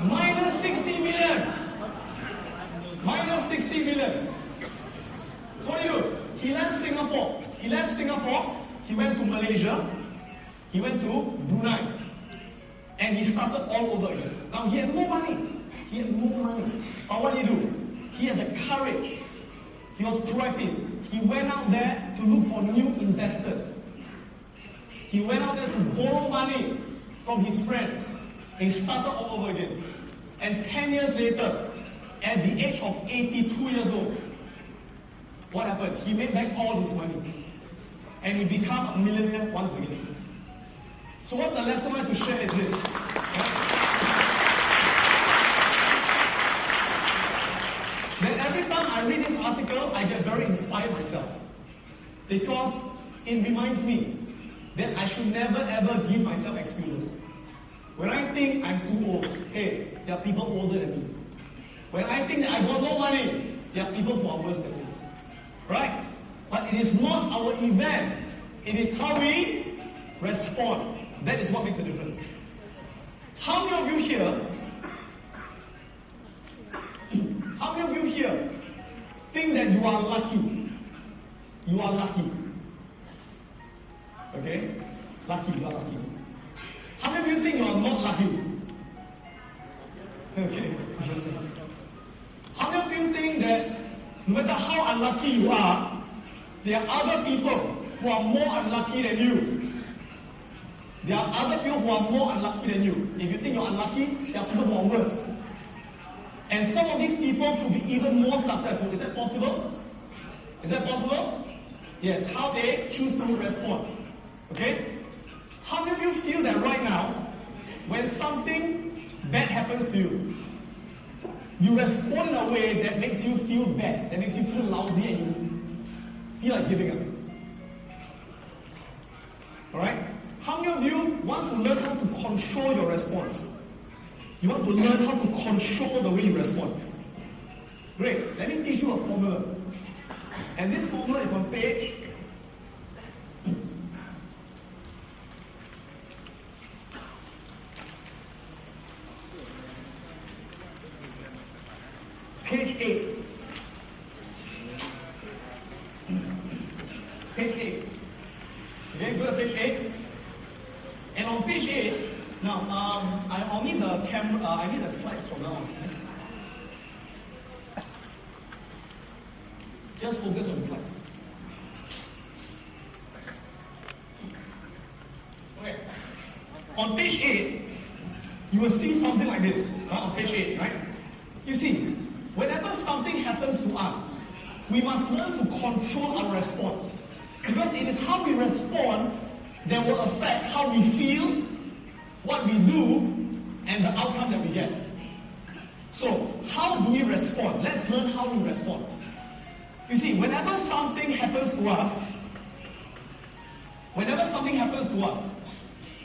Minus 60 million. Minus 60 million. So what do you do? He left Singapore. He went to Malaysia. He went to Brunei. And he started all over again. Now he had no money. But what did he do? He had the courage. He was proactive. He went out there to look for new investors. He went out there to borrow money from his friends. And he started all over again. And 10 years later, at the age of 82 years old, what happened? He made back all his money. And he became a millionaire once again. So what's the lesson I want to share is this? That every time I read this article, I get very inspired myself. Because it reminds me that I should never ever give myself excuses. When I think I'm too old, hey, there are people older than me. When I think that I got no money, there are people who are worse than me. Right? But it is not our event. It is how we respond. That is what makes a difference. How many of you here think that you are lucky? You are lucky. Okay? Lucky, you are lucky. How many of you think you are not lucky? Okay. How many of you think that no matter how unlucky you are, there are other people who are more unlucky than you? There are other people who are more unlucky than you. If you think you're unlucky, there are people who are worse. And some of these people could be even more successful. Is that possible? Is that possible? Yes. How they choose to respond. Okay? How many of you feel that right now, when something bad happens to you, you respond in a way that makes you feel bad, that makes you feel lousy and you feel like giving up? Alright? How many of you want to learn how to control your response? You want to learn how to control the way you respond? Great. Let me teach you a formula. And this formula is on page 8. Page 8. Okay, go to page 8. And on page 8, now I'll need the camera. I need the slides from now on. Just focus on the slides. Okay. On page 8, you will see something like this. On page 8, right? You see, whenever something happens to us, we must learn to control our response. Because it is how we respond that will affect how we feel, what we do, and the outcome that we get. So, how do we respond? Let's learn how we respond. You see, whenever something happens to us,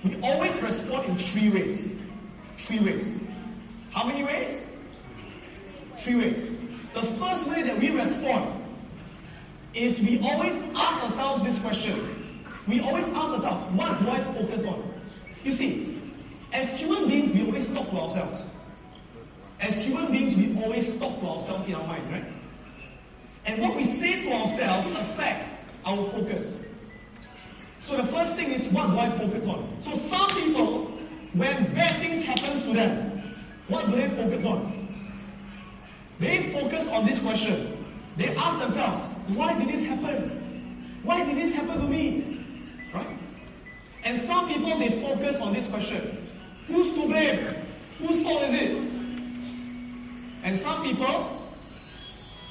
we always respond in 3 ways. 3 ways. How many ways? 3 ways. The first way that we respond is we always ask ourselves this question. We always ask ourselves, what do I focus on? You see, as human beings, we always talk to ourselves. As human beings, we always talk to ourselves in our mind, right? And what we say to ourselves affects our focus. So the first thing is, what do I focus on? So some people, when bad things happen to them, what do they focus on? They focus on this question. They ask themselves, why did this happen? Why did this happen to me? Right? And some people, they focus on this question. Who's to blame? Whose fault is it? And some people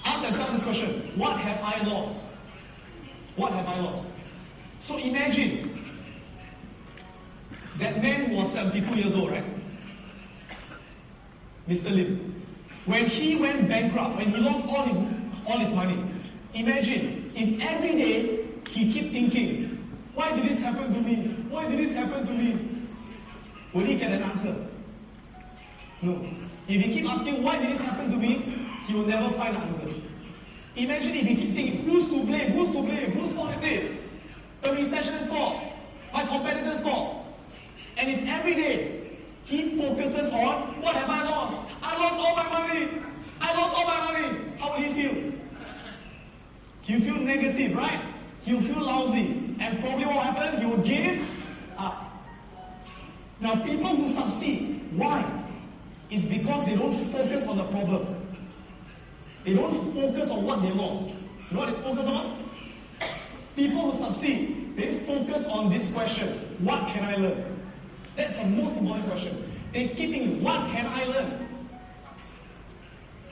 ask themselves this question. What have I lost? What have I lost? So imagine that man who was 72 years old, right? Mr. Lim. When he went bankrupt, when he lost all his money, imagine if every day he keep thinking, why did this happen to me? Why did this happen to me? Will he get an answer? No. If he keep asking, why did this happen to me? He will never find an answer. Imagine if he keep thinking, who's to blame? Who's to blame? Whose fault is it? The recession's fault. My competitor's fault. And if every day he focuses on, what have I lost? He'll feel negative, right? He'll feel lousy. And probably what will happen? He will give up. Now, people who succeed, why? It's because they don't focus on the problem. They don't focus on what they lost. You know what they focus on? People who succeed, they focus on this question: what can I learn? That's the most important question. They keep thinking, what can I learn?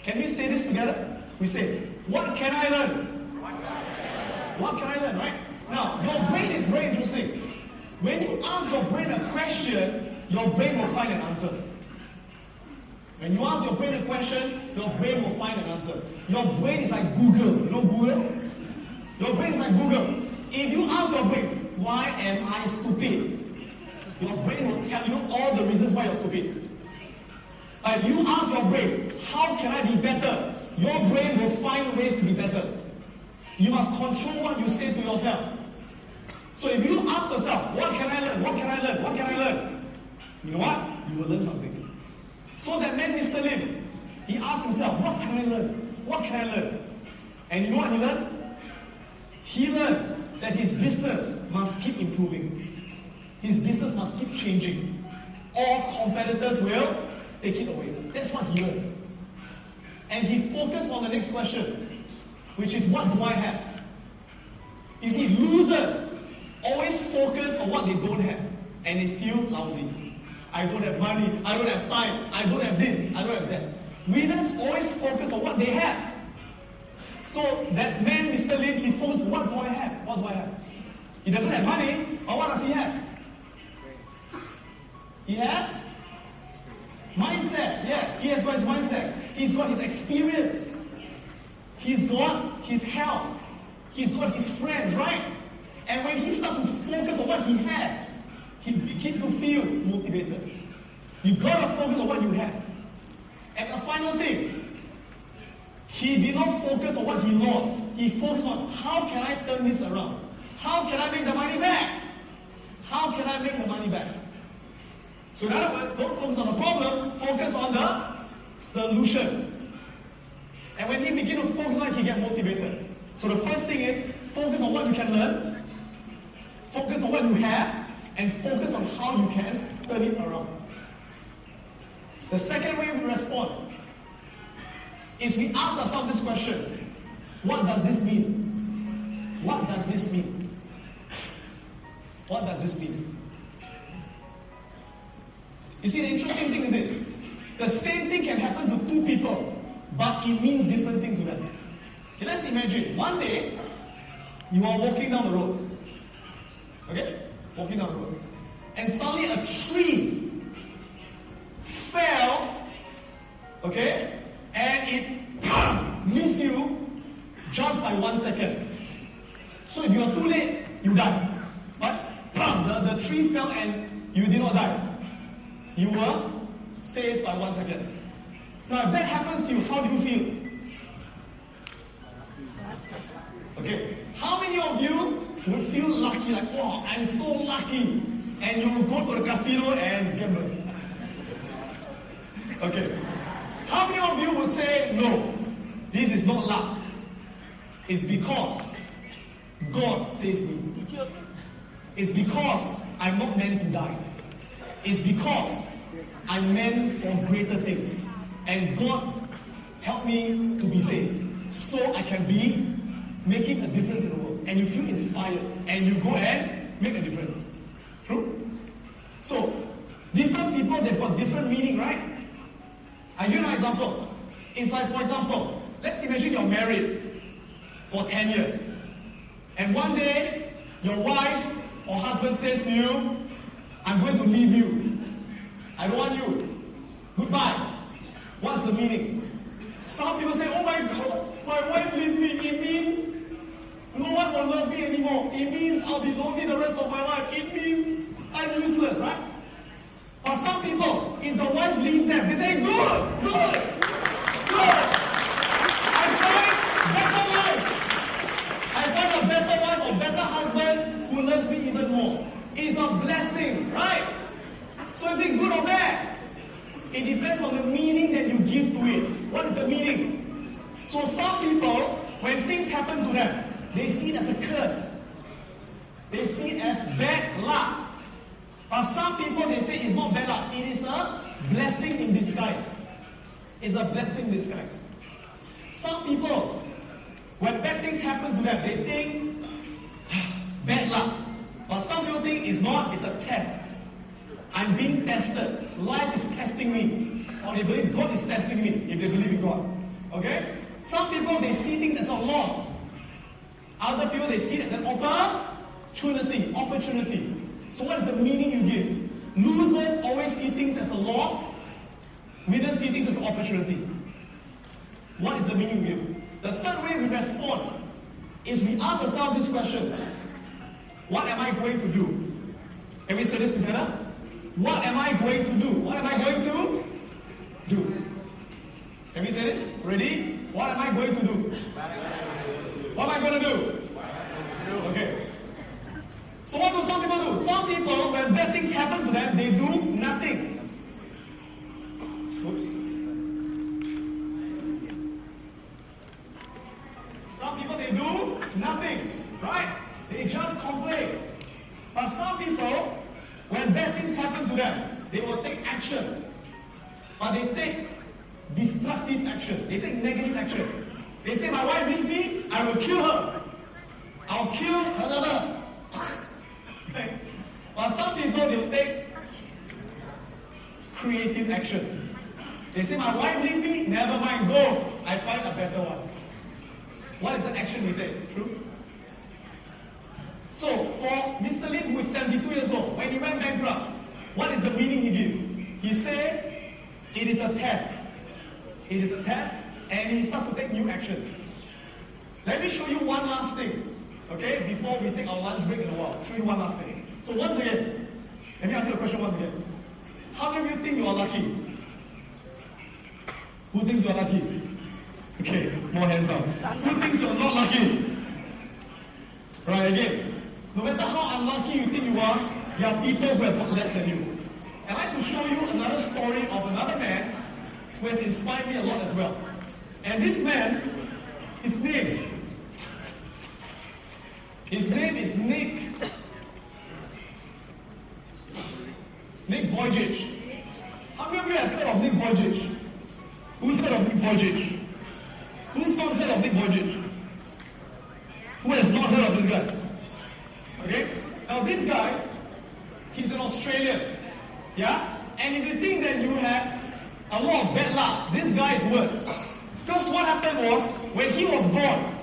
Can we say this together? We say, what can I learn? What can I learn, right? Now, your brain is very interesting. When you ask your brain a question, your brain will find an answer. When you ask your brain a question, your brain will find an answer. Your brain is like Google. You know Google? Your brain is like Google. If you ask your brain, why am I stupid? Your brain will tell you all the reasons why you're stupid. If you ask your brain, how can I be better? Your brain will find ways to be better. You must control what you say to yourself. So if you ask yourself, what can I learn? What can I learn? What can I learn? You know what? You will learn something. So that man, Mr. Lim, he asked himself, what can I learn? What can I learn? And you know what he learned? He learned that his business must keep improving. His business must keep changing. All competitors will take it away. That's what he learned. And he focused on the next question, which is, what do I have? You see, losers always focus on what they don't have, and they feel lousy. I don't have money, I don't have time, I don't have this, I don't have that. Winners always focus on what they have. So that man, Mr. Lim, he focused, what do I have? What do I have? He doesn't have money, but what does he have? He has mindset. Yes, he has got his mindset. He's got his experience. He's got his health. He's got his friends, right? And when he starts to focus on what he has, he begins to feel motivated. You gotta focus on what you have. And the final thing, he did not focus on what he lost. He focused on, how can I turn this around? How can I make the money back? How can I make the money back? So in other words, don't focus on the problem, focus on the solution. And when he begins to focus on it, he gets motivated. So the first thing is, focus on what you can learn, focus on what you have, and focus on how you can turn it around. The second way we respond is we ask ourselves this question: what does this mean? What does this mean? What does this mean? You see, the interesting thing is this: the same thing can happen to two people, but it means different things to them. Okay, let's imagine one day you are walking down the road. Okay? Walking down the road. And suddenly a tree fell, okay? And it missed you just by 1 second. So if you are too late, you die. But the tree fell and you did not die. You were saved by 1 second. Now if that happens to you, how do you feel? Okay, how many of you would feel lucky, like, oh, I'm so lucky, and you will go to the casino and gamble? Okay, how many of you would say, no, this is not luck, it's because God saved me. It's because I'm not meant to die. It's because I'm meant for greater things, and God helped me to be saved, so I can be making a difference in the world. And you feel inspired, and you go and make a difference. True? So, different people, they've got different meaning, right? I'll give you an example. It's like, for example, let's imagine you're married for 10 years. And one day, your wife or husband says to you, I'm going to leave you. I don't want you. Goodbye. What's the meaning? Some people say, oh my God, my wife leaves me. It means no one will love me anymore. It means I'll be lonely the rest of my life. It means I'm useless, right? But some people, if the wife leaves them, they say, good, good, good. I find better life. I find a better wife or better husband who loves me even more. It's a blessing, right? So is it good or bad? It depends on the meaning that you give to it. What is the meaning? So some people, when things happen to them, they see it as a curse. They see it as bad luck. But some people, they say it's not bad luck. It is a blessing in disguise. It's a blessing in disguise. Some people, when bad things happen to them, they think bad luck. But some people think it's not, it's a test. I'm being tested. Life is testing me. Or they believe God is testing me, if they believe in God. Okay? Some people, they see things as a loss. Other people, they see it as an opportunity. So what is the meaning you give? Losers always see things as a loss. Winners see things as an opportunity. What is the meaning you give? The third way we respond is we ask ourselves this question. What am I going to do? Can we say this together? What am I going to do? What am I going to do? Can we say this? Ready? What am I going to do? What am I going to do? Okay. So what do some people do? Some people, when bad things happen to them, they do nothing. Oops. Some people, they do nothing. Right? They just complain. But some people, when bad things happen to them, they will take action. But they take destructive action. They take negative action. They say, my wife leaves me, I will kill her. I'll kill her lover. Okay. But some people, they will take creative action. They say, my wife leaves me, never mind, go. I find a better one. What is the action we take? True? So, for Mr. Lin, who is 72 years old, when he went bankrupt, what is the meaning he gave? He said, it is a test. It is a test, and he started to take new action. Let me show you one last thing, okay, before we take our lunch break in a while. Show you one last thing. So once again, let me ask you a question once again. How many of you think you are lucky? Who thinks you are lucky? Okay, more hands up. Who thinks you are not lucky? Right, again. No matter how unlucky you think you are, there are people who have got less than you. I'd like to show you another story of another man who has inspired me a lot as well. And this man, his name is Nick Vujicic. How many of you have heard of Nick Vujicic? Who's heard of Nick Vujicic? Who's not heard of Nick Vujicic? Who has not heard of this guy? Okay? Now this guy, he's an Australian. Yeah? And if you think that you have a lot of bad luck, this guy is worse. Because what happened was, when he was born,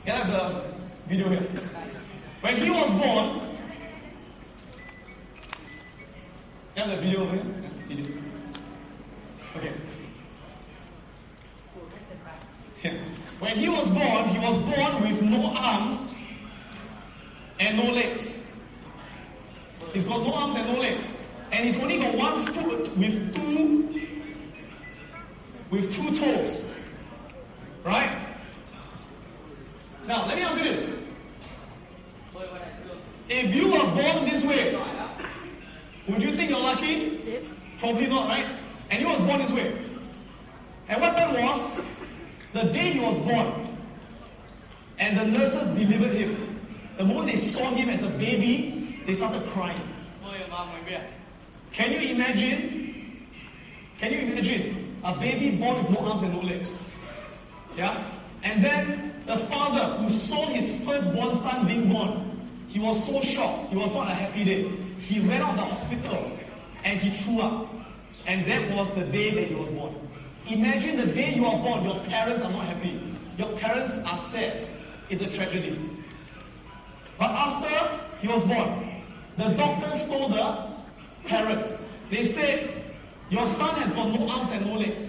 can I have the video here? When he was born, can I have the video over here? Video. Okay. When he was born with no arms and no legs. He's got no arms and no legs. And he's only got one foot with two toes. Right? Now, let me ask you this. If you were born this way, would you think you're lucky? Probably not, right? And he was born this way. And what happened was, the day he was born, and the nurses delivered him, the moment they saw him as a baby, they started crying. Can you imagine? A baby born with no arms and no legs? Yeah? And then the father who saw his firstborn son being born, he was so shocked. It was not a happy day. He ran out of the hospital and he threw up. And that was the day that he was born. Imagine the day you are born, your parents are not happy. Your parents are sad. It's a tragedy. But after he was born, the doctors told the parents, they said, your son has got no arms and no legs.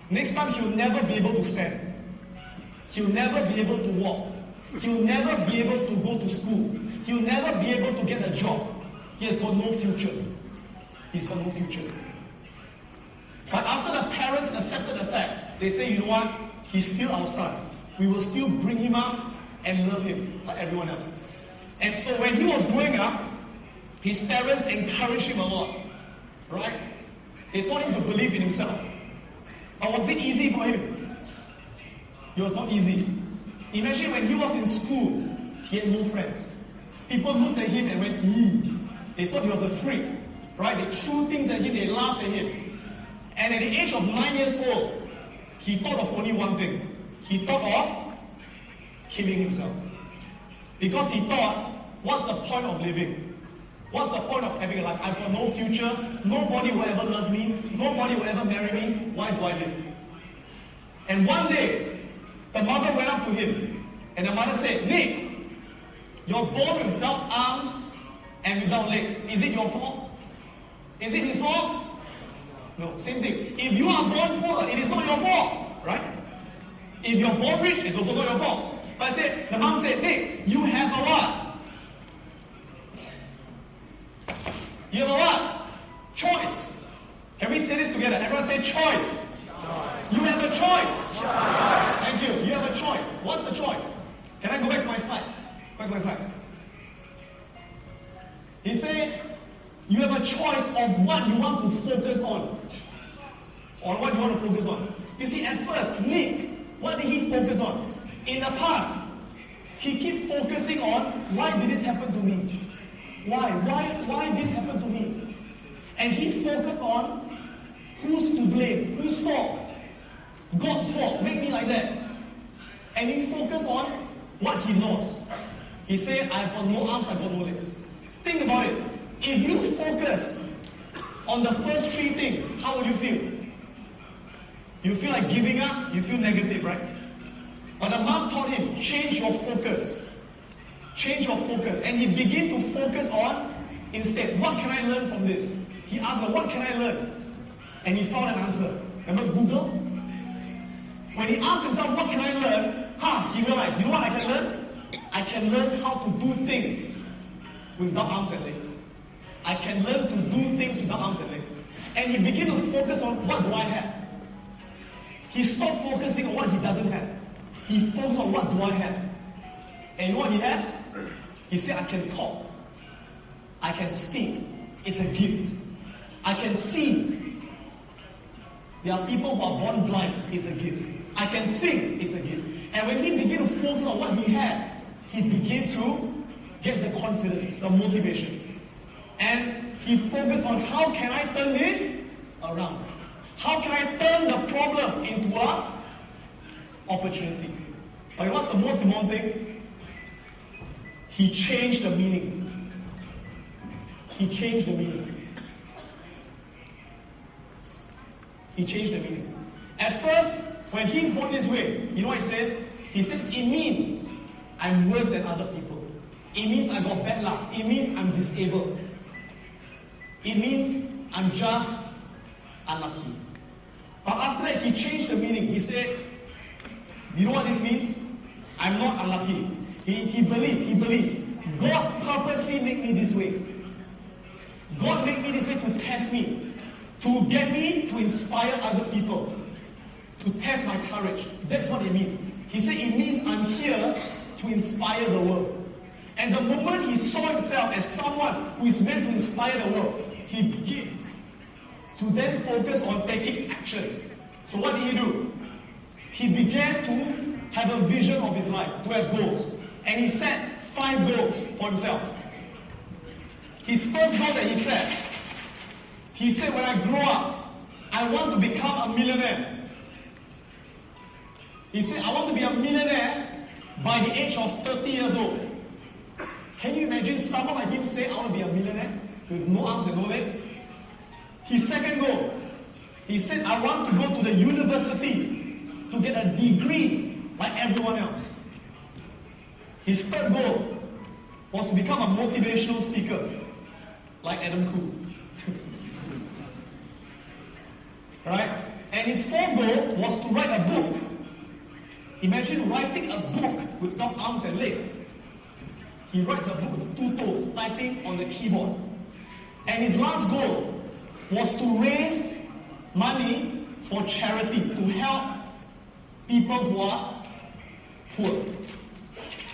Next time he'll never be able to stand. He'll never be able to walk. He'll never be able to go to school. He'll never be able to get a job. He has got no future. He's got no future. But after the parents accepted the fact, they say, you know what? He's still our son. We will still bring him up and love him like everyone else. And so when he was growing up, his parents encouraged him a lot. Right? They taught him to believe in himself. Or was it easy for him? It was not easy. Imagine when he was in school, he had no friends. People looked at him and went, They thought he was a freak. Right? They threw things at him, they laughed at him. And at the age of 9 years old, he thought of only one thing. He thought of killing himself. Because he thought, what's the point of living? What's the point of having a life? I've got no future, nobody will ever love me, nobody will ever marry me, why do I live? And one day, the mother went up to him, and the mother said, Nick, you're born without arms and without legs. Is it your fault? Is it his fault? No, same thing. If you are born poor, it is not your fault, right? If you're born rich, it's also not your fault. But the mom said, Nick, you have a what? You have a what? Choice. Can we say this together? Everyone say choice. You have a choice. Thank you. You have a choice. What's the choice? Can I go back to my slides? Back to my slides. He said, you have a choice of what you want to focus on. Or what you want to focus on. You see, at first, Nick, what did he focus on? In the past, he kept focusing on, why did this happen to me? Why this happened to me? And he focused on who's to blame, whose fault? God's fault, make me like that. And he focused on what he lost. He said, I've got no arms, I've got no legs. Think about it. If you focus on the first three things, how would you feel? You feel like giving up, you feel negative, right? But the mom taught him, change your focus. Change your focus. And he began to focus on, instead, what can I learn from this? He asked her, what can I learn? And he found an answer. Remember Google? When he asked himself, what can I learn? He realized, you know what I can learn? I can learn how to do things without arms and legs. I can learn to do things without arms and legs. And he began to focus on, what do I have? He stopped focusing on what he doesn't have. He focused on, what do I have? And you know what he has? He said, I can talk. I can speak. It's a gift. I can see. There are people who are born blind. It's a gift. I can think. It's a gift. And when he began to focus on what he has, he began to get the confidence, the motivation. And he focused on, how can I turn this around? How can I turn the problem into an opportunity? But what's the most important thing? He changed the meaning. He changed the meaning. He changed the meaning. At first, when he's born this way, you know what he says? He says, it means I'm worse than other people. It means I got bad luck. It means I'm disabled. It means I'm just unlucky. But after that, he changed the meaning. He said, you know what this means? I'm not unlucky. He believes. God purposely made me this way. God made me this way to test me. To get me to inspire other people. To test my courage. That's what it means. He said it means I'm here to inspire the world. And the moment he saw himself as someone who is meant to inspire the world, he began to then focus on taking action. So what did he do? He began to have a vision of his life, to have goals. And he set 5 goals for himself. His first goal that he said, when I grow up, I want to become a millionaire. He said, I want to be a millionaire by the age of 30 years old. Can you imagine someone like him say, I want to be a millionaire with no arms and no legs? His second goal, he said, I want to go to the university to get a degree like everyone else. His third goal was to become a motivational speaker like Adam right? And his fourth goal was to write a book. Imagine writing a book without arms and legs. He writes a book with 2 toes, typing on the keyboard. And his last goal was to raise money for charity, to help people who are poor.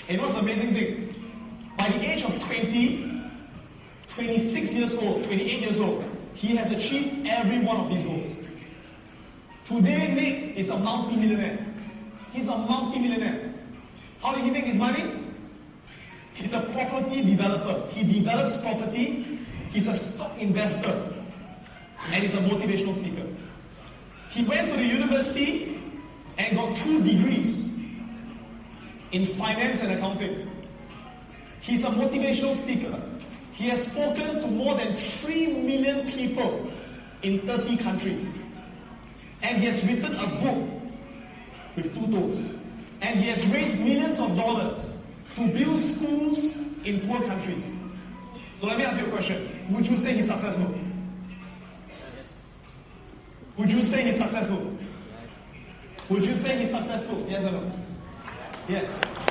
And what's the amazing thing? By the age of 20, 26 years old, 28 years old, he has achieved every one of these goals. Today, Nick is a multi-millionaire. He's a multi-millionaire. How did he make his money? He's a property developer. He develops property. He's a stock investor. And he's a motivational speaker. He went to the university and got 2 degrees in finance and accounting. He's a motivational speaker. He has spoken to more than 3 million people in 30 countries. And he has written a book with 2 toes. And he has raised millions of dollars to build schools in poor countries. So let me ask you a question. Would you say he's successful? Would you say he's successful? Would you say he's successful? Yes or no? Yes.